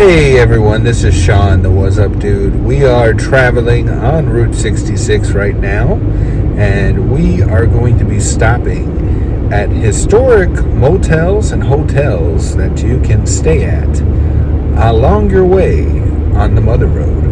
Hey everyone, this is Sean, the What's Up Dude. We are traveling on Route 66 right now, and we are going to be stopping at historic motels and hotels that you can stay at along your way on the Mother Road.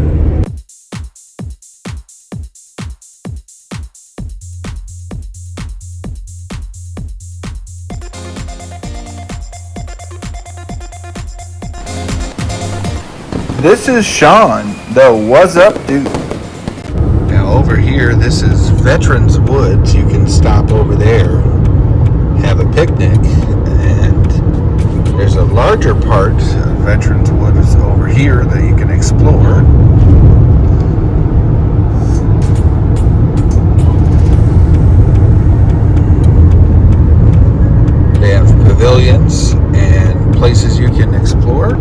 This is Sean, the What's Up Dude. Now over here, this is Veterans Woods. You can stop over there, have a picnic, and there's a larger part of Veterans Woods over here that you can explore. They have pavilions and places you can explore.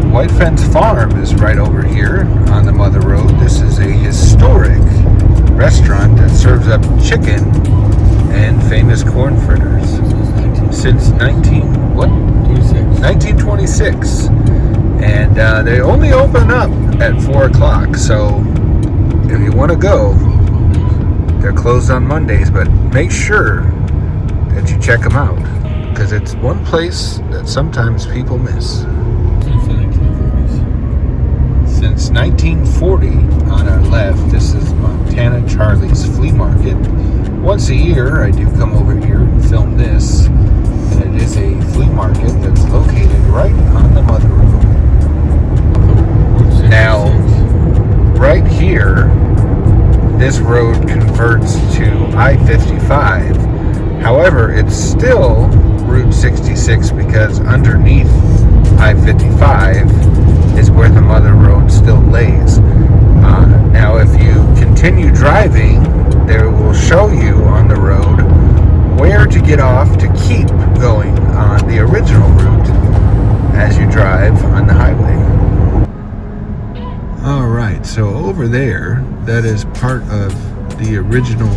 White Fence Farm is right over here on the Mother Road. This is a historic restaurant that serves up chicken and famous corn fritters since 1926. And they only open up at 4 o'clock, so if you want to go, they're closed on Mondays, but make sure that you check them out, because it's one place that sometimes people miss. Since 1940, on our left, this is Montana Charlie's Flea Market. Once a year, I do come over here and film this, and it is a flea market that's located right on the Mother Road. Now, right here, this road converts to I-55. However, it's still Route 66 because underneath I-55 is where the Mother Road still lays. Now, if you continue driving, they will show you on the road where to get off to keep going on the original route as you drive on the highway. Alright, so over there, that is part of the original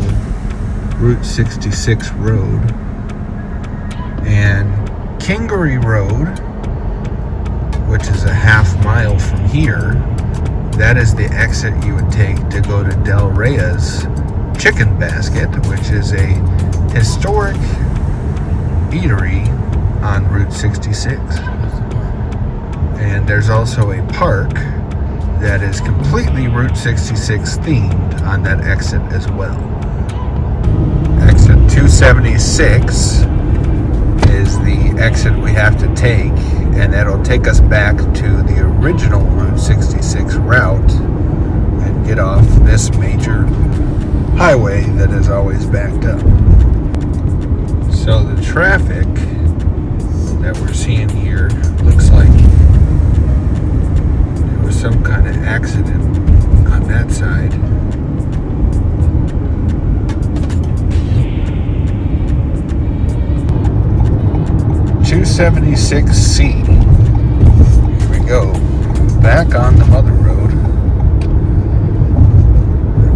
Route 66 road. And Kingery Road, which is a half mile from here, that is the exit you would take to go to Del Rey's Chicken Basket, which is a historic eatery on Route 66. And there's also a park that is completely Route 66 themed on that exit as well. Exit 276 is the exit we have to take, and that'll take us back to the original Route 66 route and get off this major highway that is always backed up. So the traffic that we're seeing here looks like there was some kind of accident on that side. 276C. Here we go. Back on the Mother Road.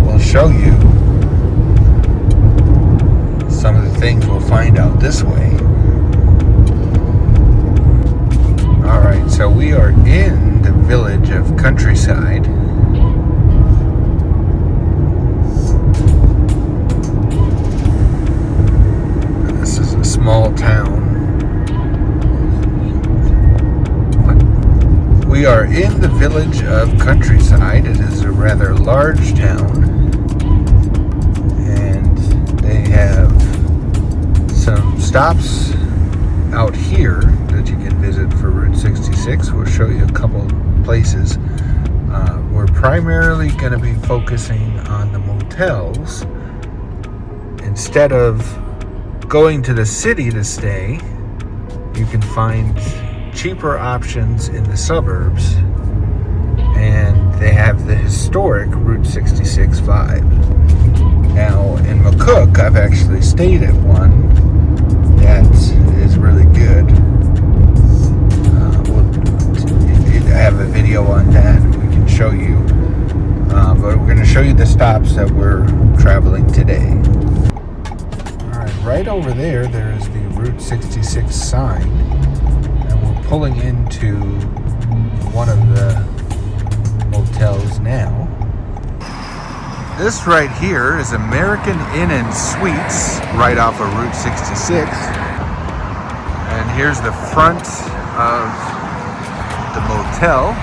We'll show you some of the things we'll find out this way. Alright, so we are in the village of Countryside. This is a small town. We are in the village of Countryside. It is a rather large town, and they have some stops out here that you can visit for Route 66. We'll show you a couple places. We're primarily going to be focusing on the motels. Instead of going to the city to stay, you can find cheaper options in the suburbs, and they have the historic Route 66 vibe. Now in McCook, I've actually stayed at one that is really good. I have a video on that we can show you, but we're going to show you the stops that we're traveling today. Alright, right over there is the Route 66 sign. pulling into one of the motels now. This right here is American Inn and Suites, right off of Route 66. And here's the front of the motel.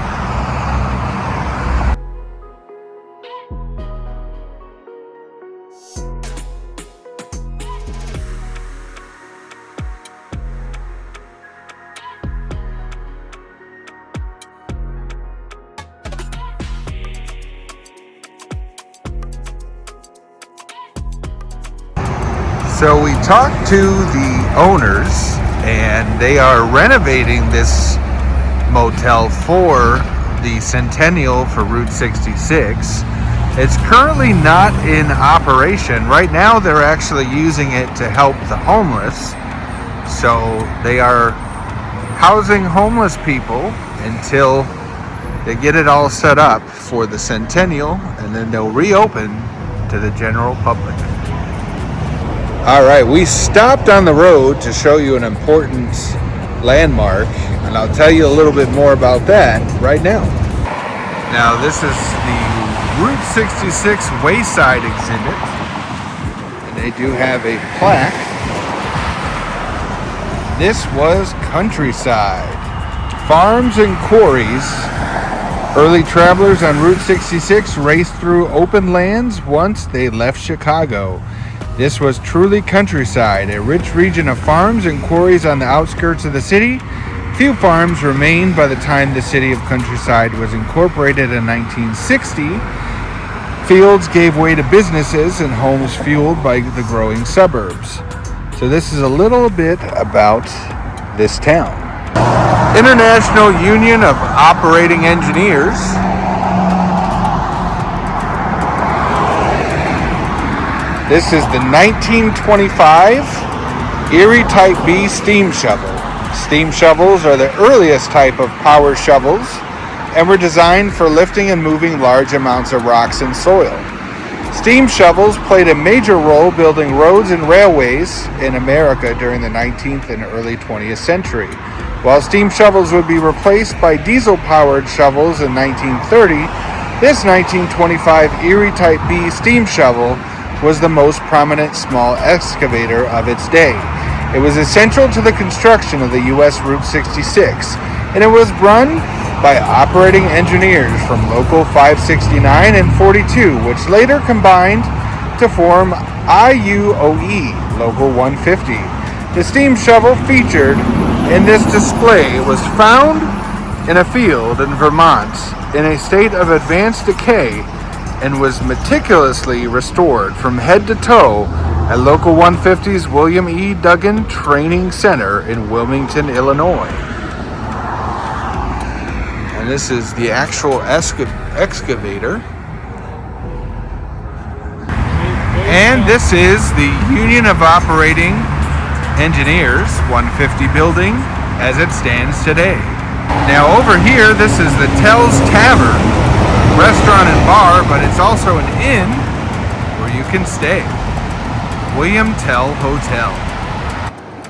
So we talked to the owners, and they are renovating this motel for the Centennial for Route 66. It's currently not in operation. Right now they're actually using it to help the homeless. So they are housing homeless people until they get it all set up for the Centennial, and then they'll reopen to the general public. All right, we stopped on the road to show you an important landmark, and I'll tell you a little bit more about that right now. Now, this is the Route 66 Wayside exhibit, and they do have a plaque. This was countryside, farms and quarries. Early travelers on Route 66 raced through open lands once they left Chicago. This was truly countryside, a rich region of farms and quarries on the outskirts of the city. Few farms remained by the time the city of Countryside was incorporated in 1960. Fields gave way to businesses and homes fueled by the growing suburbs. So this is a little bit about this town. International Union of Operating Engineers. This is the 1925 Erie Type B steam shovel. Steam shovels are the earliest type of power shovels and were designed for lifting and moving large amounts of rocks and soil. Steam shovels played a major role building roads and railways in America during the 19th and early 20th century. While steam shovels would be replaced by diesel-powered shovels in 1930, this 1925 Erie Type B steam shovel was the most prominent small excavator of its day. It was essential to the construction of the U.S. Route 66, and it was run by operating engineers from Local 569 and 42, which later combined to form IUOE, Local 150. The steam shovel featured in this display was found in a field in Vermont in a state of advanced decay and was meticulously restored from head to toe at Local 150's William E. Duggan Training Center in Wilmington, Illinois. And this is the actual excavator. And this is the Union of Operating Engineers 150 building as it stands today. Now over here, this is the Tell's Tavern, restaurant and bar, but it's also an inn where you can stay. William Tell Hotel.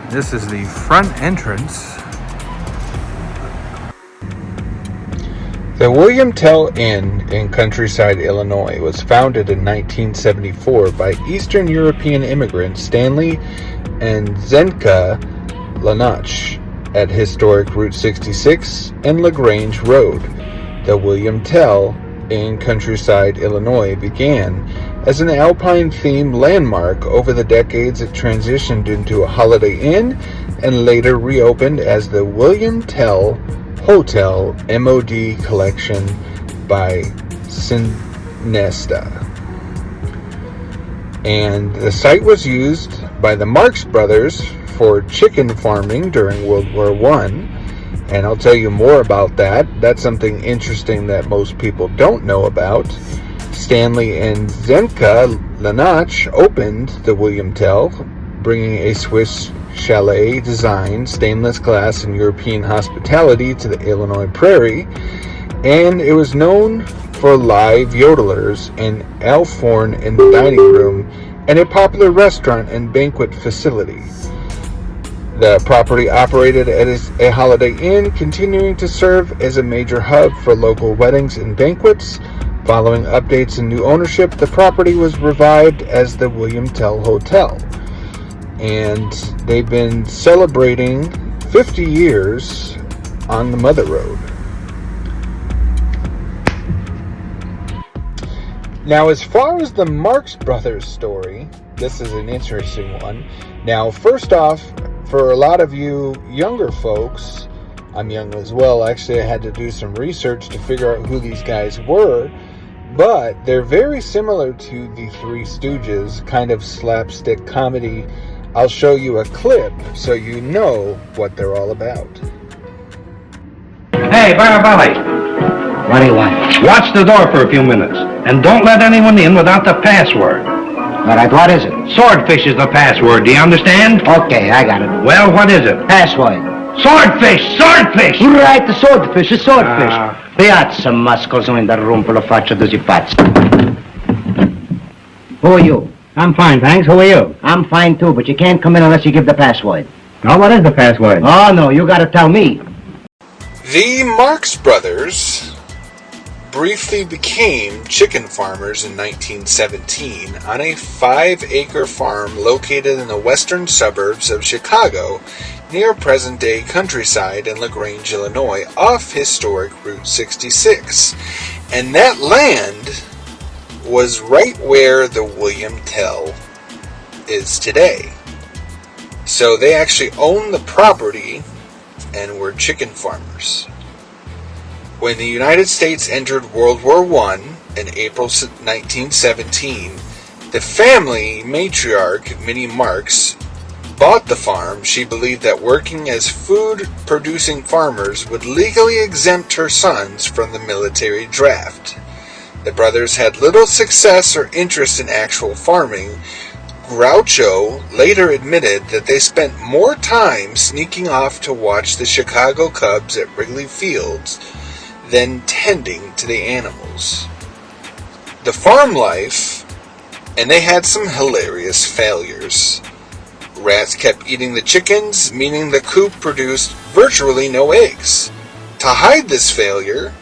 This is the front entrance. The William Tell Inn in Countryside, Illinois was founded in 1974 by Eastern European immigrants Stanley and Zenka Lanach at historic Route 66 and LaGrange Road. The William Tell in Countryside, Illinois began as an Alpine-themed landmark. Over the decades, it transitioned into a Holiday Inn and later reopened as the William Tell Hotel MOD Collection by Sinesta. And the site was used by the Marx Brothers for chicken farming during World War I. And I'll tell you more about that. That's something interesting that most people don't know about. Stanley and Zenka Lanach opened the William Tell, bringing a Swiss chalet design, stainless glass, and European hospitality to the Illinois prairie. And it was known for live yodelers, an Alforn in the dining room, and a popular restaurant and banquet facility. The property operated as a Holiday Inn, continuing to serve as a major hub for local weddings and banquets. Following updates and new ownership, the property was revived as the William Tell Hotel. And they've been celebrating 50 years on the Mother Road. Now, as far as the Marx Brothers story, this is an interesting one. Now, first off, for a lot of you younger folks, I'm young as well, actually I had to do some research to figure out who these guys were, but they're very similar to the Three Stooges, kind of slapstick comedy. I'll show you a clip so you know what they're all about. Hey, Baraballi. What do you want? Watch the door for a few minutes, and don't let anyone in without the password. All right, what is it? Swordfish is the password, do you understand? Okay, I got it. Well, what is it? Password. Swordfish! Swordfish! Right, the swordfish, the swordfish. Piazza muscolo in the room per la faccia di pazzi. Who are you? I'm fine, thanks. Who are you? I'm fine too, but you can't come in unless you give the password. Oh, what is the password? Oh, no, you gotta tell me. The Marx Brothers briefly became chicken farmers in 1917 on a 5-acre farm located in the western suburbs of Chicago, near present-day Countryside in LaGrange, Illinois, off historic Route 66. And that land was right where the William Tell is today. So they actually owned the property and were chicken farmers. When the United States entered World War I in April 1917, the family matriarch, Minnie Marx, bought the farm. She believed that working as food-producing farmers would legally exempt her sons from the military draft. The brothers had little success or interest in actual farming. Groucho later admitted that they spent more time sneaking off to watch the Chicago Cubs at Wrigley Fields than tending to the animals. The farm life, and they had some hilarious failures. Rats kept eating the chickens, meaning the coop produced virtually no eggs. To hide this failure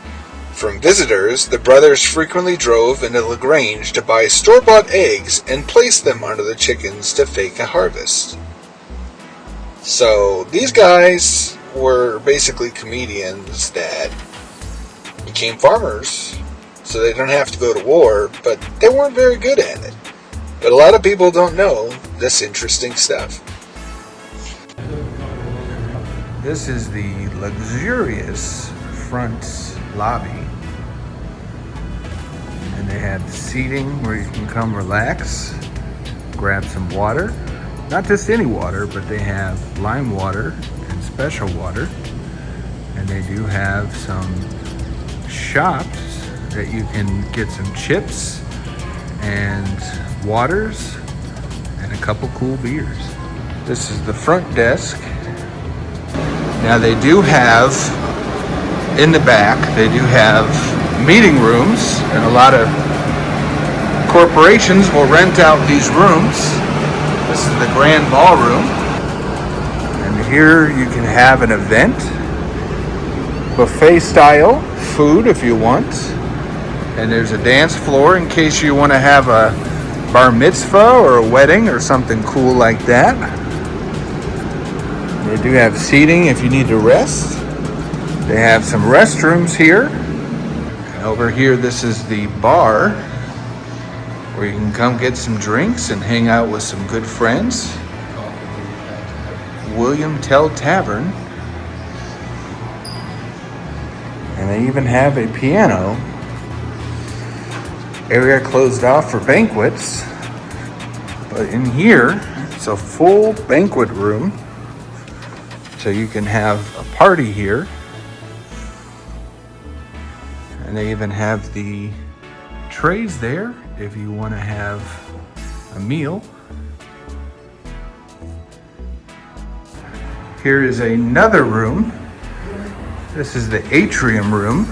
from visitors, the brothers frequently drove into LaGrange to buy store-bought eggs and place them under the chickens to fake a harvest. So these guys were basically comedians that became farmers so they don't have to go to war, but they weren't very good at it. But a lot of people don't know this interesting stuff. This is the luxurious front lobby. And they have seating where you can come relax, grab some water. Not just any water, but they have lime water and special water. And they do have some shops that you can get some chips and waters and a couple cool beers. This is the front desk. Now they do have, in the back, they do have meeting rooms, and a lot of corporations will rent out these rooms. This is the grand ballroom. And here you can have an event, buffet style food if you want. And there's a dance floor in case you want to have a bar mitzvah or a wedding or something cool like that. They do have seating if you need to rest. They have some restrooms here. And over here, this is the bar where you can come get some drinks and hang out with some good friends. William Tell Tavern. And they even have a piano. Area closed off for banquets. But in here, it's a full banquet room. So you can have a party here. And they even have the trays there if you want to have a meal. Here is another room. This is the atrium room.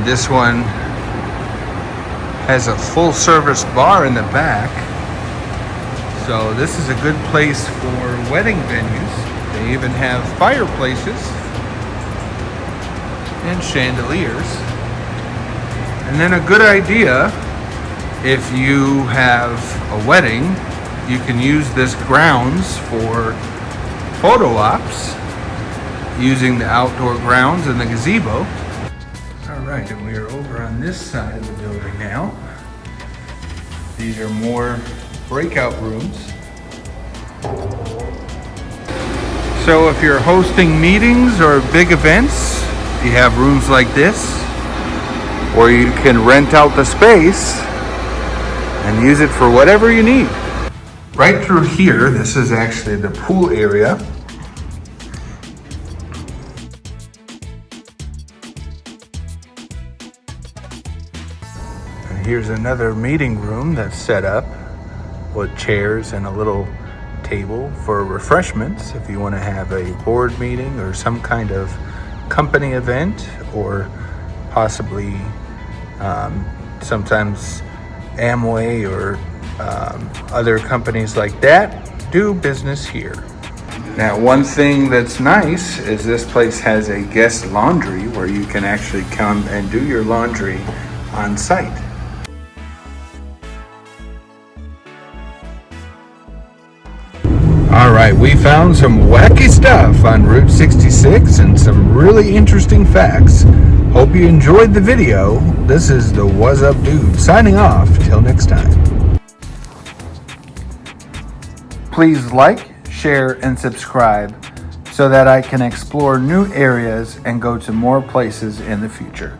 And this one has a full service bar in the back. So this is a good place for wedding venues. They even have fireplaces and chandeliers. And then a good idea, if you have a wedding, you can use this grounds for photo ops using the outdoor grounds and the gazebo. All right, and we are over on this side of the building now. These are more breakout rooms. So if you're hosting meetings or big events, you have rooms like this, or you can rent out the space and use it for whatever you need. Right through here, this is actually the pool area. And here's another meeting room that's set up with chairs and a little table for refreshments if you want to have a board meeting or some kind of company event, or possibly sometimes Amway or other companies like that do business here. Now, one thing that's nice is this place has a guest laundry where you can actually come and do your laundry on site. All right, we found some wacky stuff on Route 66 and some really interesting facts. Hope you enjoyed the video. This is the What's Up Dude signing off. Till next time. Please like, share, and subscribe so that I can explore new areas and go to more places in the future.